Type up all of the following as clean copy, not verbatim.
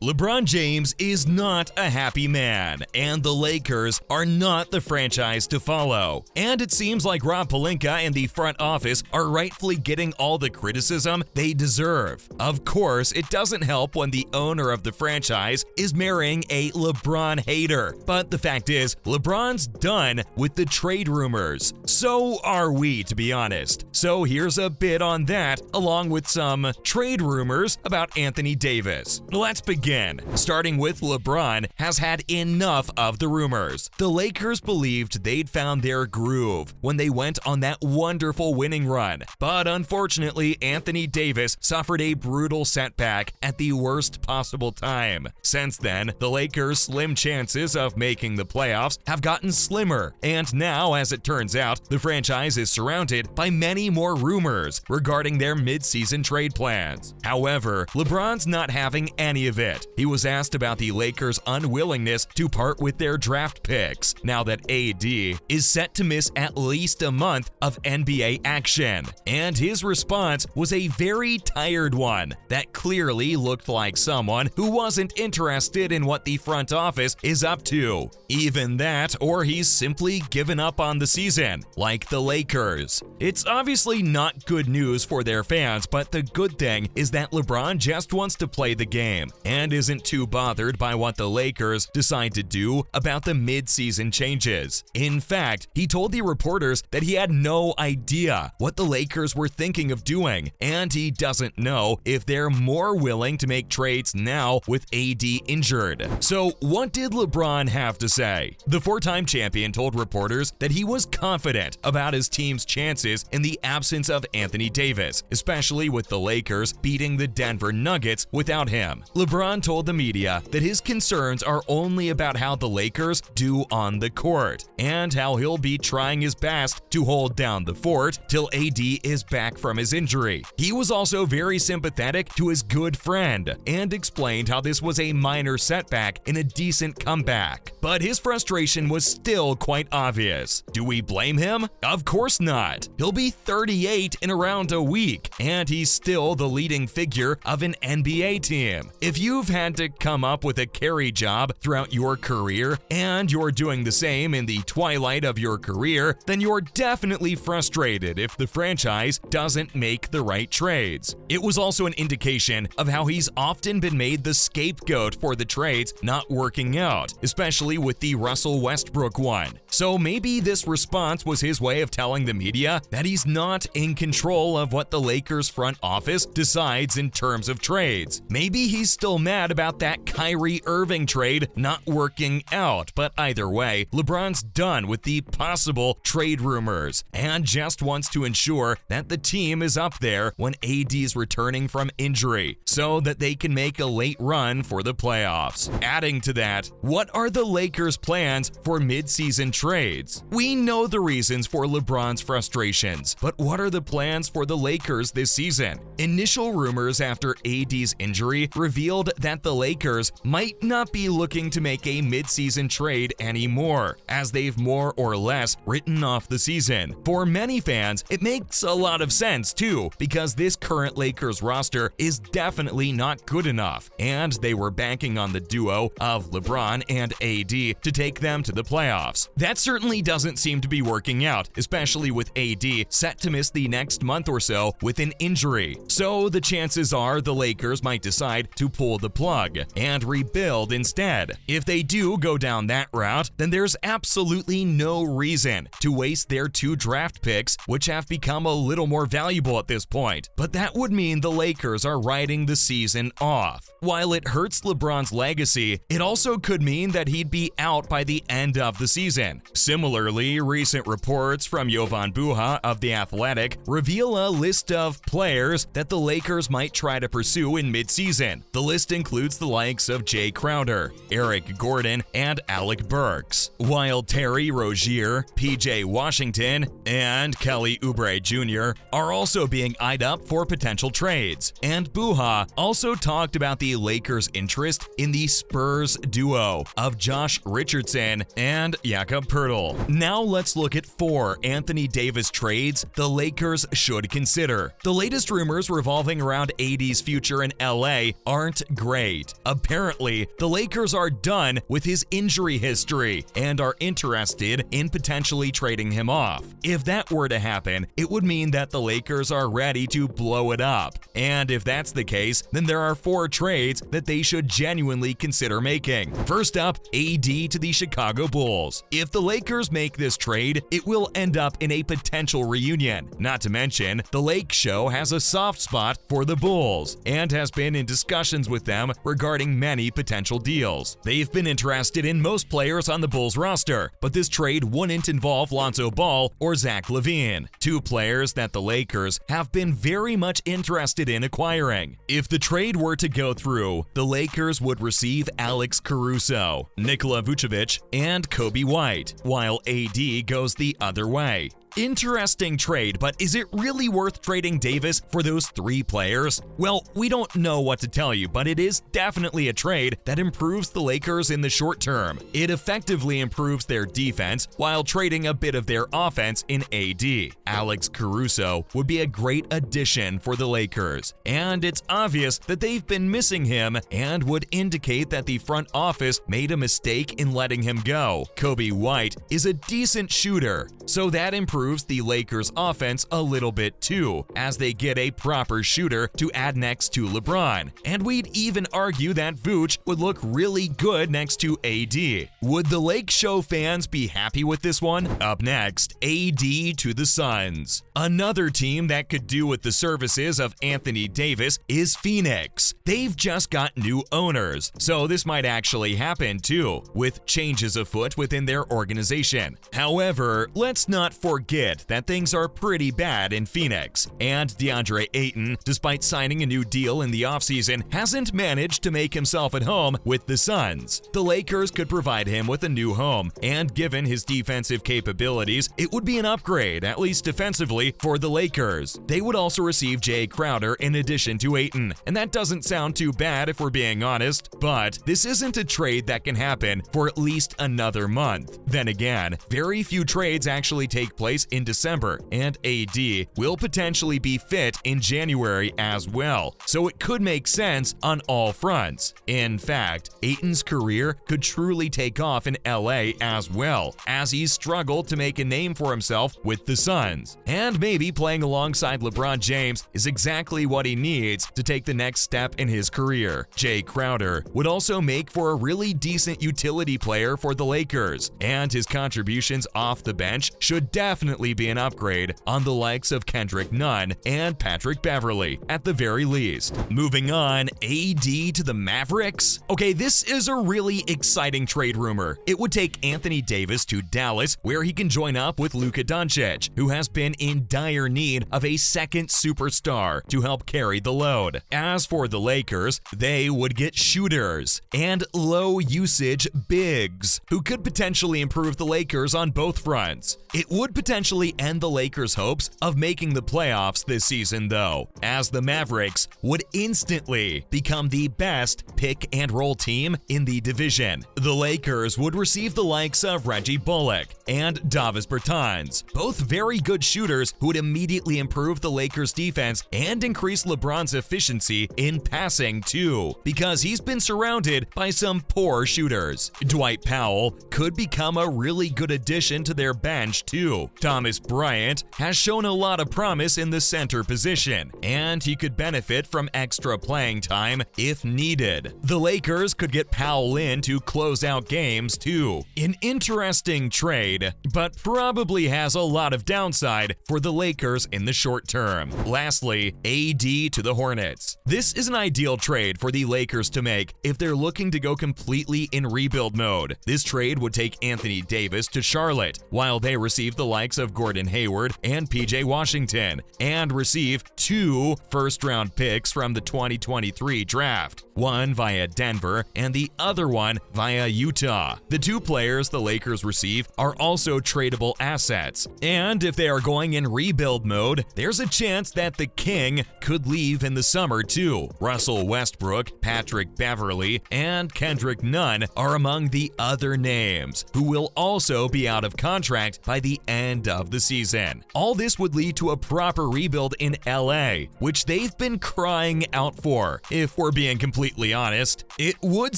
LeBron James is not a happy man, and the Lakers are not the franchise to follow. And it seems like Rob Pelinka and the front office are rightfully getting all the criticism they deserve. Of course, it doesn't help when the owner of the franchise is marrying a LeBron hater. But the fact is, LeBron's done with the trade rumors. So are we, to be honest. So here's a bit on that, along with some trade rumors about Anthony Davis. Let's begin. Starting with LeBron has had enough of the rumors. The Lakers believed they'd found their groove when they went on that wonderful winning run. But unfortunately, Anthony Davis suffered a brutal setback at the worst possible time. Since then, the Lakers' slim chances of making the playoffs have gotten slimmer. And now, as it turns out, the franchise is surrounded by many more rumors regarding their mid-season trade plans. However, LeBron's not having any of it. He was asked about the Lakers' unwillingness to part with their draft picks, now that AD is set to miss at least a month of NBA action. And his response was a very tired one that clearly looked like someone who wasn't interested in what the front office is up to. Even that, or he's simply given up on the season, like the Lakers. It's obviously not good news for their fans, but the good thing is that LeBron just wants to play the game and isn't too bothered by what the Lakers decide to do about the mid-season changes. In fact, he told the reporters that he had no idea what the Lakers were thinking of doing, and he doesn't know if they're more willing to make trades now with AD injured. So what did LeBron have to say? The four-time champion told reporters that he was confident about his team's chances in the absence of Anthony Davis, especially with the Lakers beating the Denver Nuggets without him. LeBron told the media that his concerns are only about how the Lakers do on the court, and how he'll be trying his best to hold down the fort till AD is back from his injury. He was also very sympathetic to his good friend, and explained how this was a minor setback in a decent comeback. But his frustration was still quite obvious. Do we blame him? Of course not. He'll be 38 in around a week, and he's still the leading figure of an NBA team. If you've had to come up with a carry job throughout your career, and you're doing the same in the twilight of your career, then you're definitely frustrated if the franchise doesn't make the right trades. It was also an indication of how he's often been made the scapegoat for the trades not working out, especially with the Russell Westbrook one. So maybe this response was his way of telling the media that he's not in control of what the Lakers front office decides in terms of trades. Maybe he's still mad about that Kyrie Irving trade not working out, but either way, LeBron's done with the possible trade rumors and just wants to ensure that the team is up there when AD's returning from injury so that they can make a late run for the playoffs. Adding to that, what are the Lakers' plans for mid-season trades? We know the reasons for LeBron's frustrations, but what are the plans for the Lakers this season? Initial rumors after AD's injury revealed that the Lakers might not be looking to make a mid-season trade anymore, as they've more or less written off the season. For many fans, it makes a lot of sense too, because this current Lakers roster is definitely not good enough, and they were banking on the duo of LeBron and AD to take them to the playoffs. That certainly doesn't seem to be working out, especially with AD set to miss the next month or so with an injury. So the chances are the Lakers might decide to pull the plug and rebuild instead. If they do go down that route, then there's absolutely no reason to waste their two draft picks, which have become a little more valuable at this point. But that would mean the Lakers are writing the season off. While it hurts LeBron's legacy, it also could mean that he'd be out by the end of the season. Similarly, recent reports from Jovan Buha of The Athletic reveal a list of players that the Lakers might try to pursue in midseason. The list includes the likes of Jay Crowder, Eric Gordon, and Alec Burks, while Terry Rozier, PJ Washington, and Kelly Oubre Jr. are also being eyed up for potential trades. And Buha also talked about the Lakers' interest in the Spurs duo of Josh Richardson and Jakob Poeltl. Now let's look at 4 Anthony Davis trades the Lakers should consider. The latest rumors revolving around AD's future in LA aren't great. great. Apparently, the Lakers are done with his injury history and are interested in potentially trading him off. If that were to happen, it would mean that the Lakers are ready to blow it up. And if that's the case, then there are 4 trades that they should genuinely consider making. First up, AD to the Chicago Bulls. If the Lakers make this trade, it will end up in a potential reunion. Not to mention, the Lake Show has a soft spot for the Bulls and has been in discussions with them regarding many potential deals. They've been interested in most players on the Bulls roster, but this trade wouldn't involve Lonzo Ball or Zach LaVine, 2 players that the Lakers have been very much interested in acquiring. If the trade were to go through, the Lakers would receive Alex Caruso, Nikola Vucevic, and Kobe White, while AD goes the other way. Interesting trade, but is it really worth trading Davis for those 3 players? Well, we don't know what to tell you, but it is definitely a trade that improves the Lakers in the short term. It effectively improves their defense while trading a bit of their offense in AD. Alex Caruso would be a great addition for the Lakers, and it's obvious that they've been missing him and would indicate that the front office made a mistake in letting him go. Kobe White is a decent shooter, so that improves the Lakers' offense a little bit too, as they get a proper shooter to add next to LeBron. And we'd even argue that Vooch would look really good next to AD. Would the Lake Show fans be happy with this one? Up next, AD to the Suns. Another team that could do with the services of Anthony Davis is Phoenix. They've just got new owners, so this might actually happen too, with changes afoot within their organization. However, let's not forget that things are pretty bad in Phoenix, and DeAndre Ayton, despite signing a new deal in the offseason, hasn't managed to make himself at home with the Suns. The Lakers could provide him with a new home, and given his defensive capabilities, it would be an upgrade, at least defensively, for the Lakers. They would also receive Jay Crowder in addition to Ayton, and that doesn't sound too bad if we're being honest, but this isn't a trade that can happen for at least another month. Then again, very few trades actually take place in December, and AD will potentially be fit in January as well, so it could make sense on all fronts. In fact, Ayton's career could truly take off in LA as well, as he's struggled to make a name for himself with the Suns. And maybe playing alongside LeBron James is exactly what he needs to take the next step in his career. Jay Crowder would also make for a really decent utility player for the Lakers, and his contributions off the bench should definitely be an upgrade on the likes of Kendrick Nunn and Patrick Beverley at the very least. Moving on, AD to the Mavericks. Okay, this is a really exciting trade rumor. It would take Anthony Davis to Dallas, where he can join up with Luka Doncic, who has been in dire need of a second superstar to help carry the load. As for the Lakers, they would get shooters and low-usage bigs, who could potentially improve the Lakers on both fronts. It would potentially end the Lakers' hopes of making the playoffs this season, though, as the Mavericks would instantly become the best pick-and-roll team in the division. The Lakers would receive the likes of Reggie Bullock and Davis Bertans, both very good shooters who would immediately improve the Lakers' defense and increase LeBron's efficiency in passing too, because he's been surrounded by some poor shooters. Dwight Powell could become a really good addition to their bench too. Thomas Bryant has shown a lot of promise in the center position, and he could benefit from extra playing time if needed. The Lakers could get Powell in to close out games too. An interesting trade, but probably has a lot of downside for the Lakers in the short term. Lastly, AD to the Hornets. This is an ideal trade for the Lakers to make if they're looking to go completely in rebuild mode. This trade would take Anthony Davis to Charlotte, while they receive the likes of Gordon Hayward and PJ Washington, and receive 2 first-round picks from the 2023 draft, one via Denver and the other one via Utah. The 2 players the Lakers receive are also tradable assets, and if they are going in rebuild mode, there's a chance that the King could leave in the summer too. Russell Westbrook, Patrick Beverley, and Kendrick Nunn are among the other names, who will also be out of contract by by the end of the season. All this would lead to a proper rebuild in LA, which they've been crying out for. If we're being completely honest, it would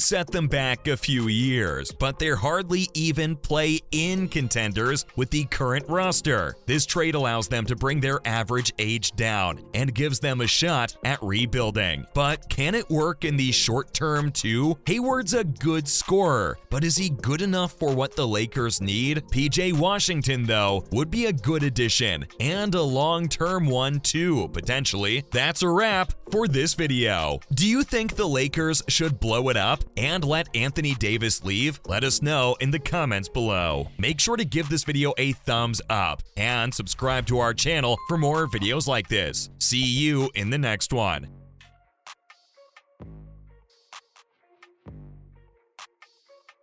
set them back a few years, but they're hardly even play-in contenders with the current roster. This trade allows them to bring their average age down and gives them a shot at rebuilding. But can it work in the short term too? Hayward's a good scorer, but is he good enough for what the Lakers need? PJ Washington, though, would be a good addition, and a long-term one too, potentially. That's a wrap for this video. Do you think the Lakers should blow it up and let Anthony Davis leave? Let us know in the comments below. Make sure to give this video a thumbs up and subscribe to our channel for more videos like this. See you in the next one.